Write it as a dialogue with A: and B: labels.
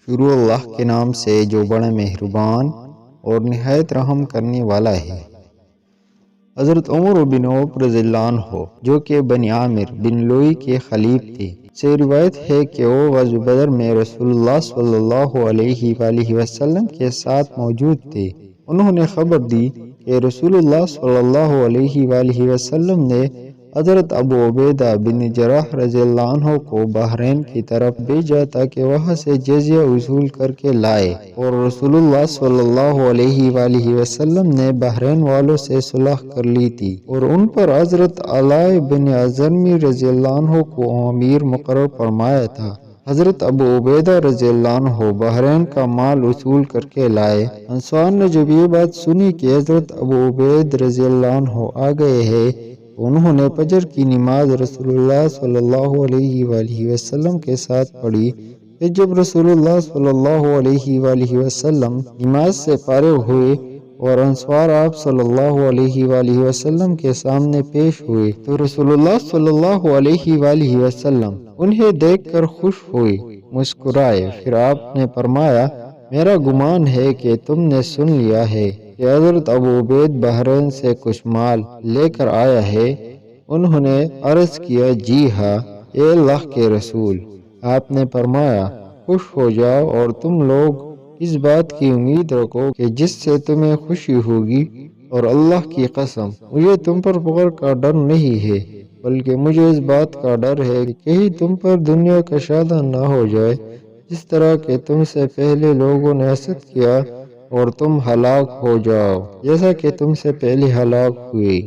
A: شروع اللہ کے نام سے جو بڑا مہربان اور نہایت رحم کرنے والا ہے۔ حضرت عمر بن عوف رضی اللہ عنہ جو کہ بنی عامر بن لوئی کے خلیف تھے، سے روایت ہے کہ وہ غزوہ بدر میں رسول اللہ صلی اللہ علیہ وآلہ وسلم کے ساتھ موجود تھے۔ انہوں نے خبر دی کہ رسول اللہ صلی اللہ علیہ وآلہ وسلم نے حضرت ابو عبیدہ بن جراح رضی اللہ عنہ کو بحرین کی طرف بھیجا تاکہ وہاں سے جزیہ وصول کر کے لائے، اور رسول اللہ صلی اللہ علیہ وآلہ وسلم نے بحرین والوں سے صلح کر لی تھی اور ان پر حضرت علاء بن ازرمی رضی اللہ عنہ کو امیر مقرر فرمایا تھا۔ حضرت ابو عبیدہ رضی اللہ عنہ بحرین کا مال وصول کر کے لائے۔ انصار نے جب یہ بات سنی کہ حضرت ابو عبید رضی اللہ عنہ آ گئے ہیں، انہوں نے فجر کی نماز رسول اللہ صلی اللہ علیہ وآلہ وسلم کے ساتھ پڑھی۔ پھر جب رسول اللہ صلی اللہ علیہ وآلہ وسلم نماز سے فارغ ہوئے اور انصار آپ صلی اللہ علیہ وآلہ وسلم کے سامنے پیش ہوئے تو رسول اللہ صلی اللہ علیہ وآلہ وسلم انہیں دیکھ کر خوش ہوئے، مسکرائے۔ پھر آپ نے فرمایا، میرا گمان ہے کہ تم نے سن لیا ہے کہ حضرت ابو عبید بحرین سے کچھ مال لے کر آیا ہے۔ انہوں نے عرض کیا، جی ہاں اے اللہ کے رسول۔ آپ نے فرمایا، خوش ہو جاؤ اور تم لوگ اس بات کی امید رکھو کہ جس سے تمہیں خوشی ہوگی، اور اللہ کی قسم مجھے تم پر فخر کا ڈر نہیں ہے، بلکہ مجھے اس بات کا ڈر ہے کہ کہیں تم پر دنیا کا شادہ نہ ہو جائے، جس طرح کہ تم سے پہلے لوگوں نے حسد کیا اور تم ہلاک ہو جاؤ جیسا کہ تم سے پہلے ہلاک ہوئے۔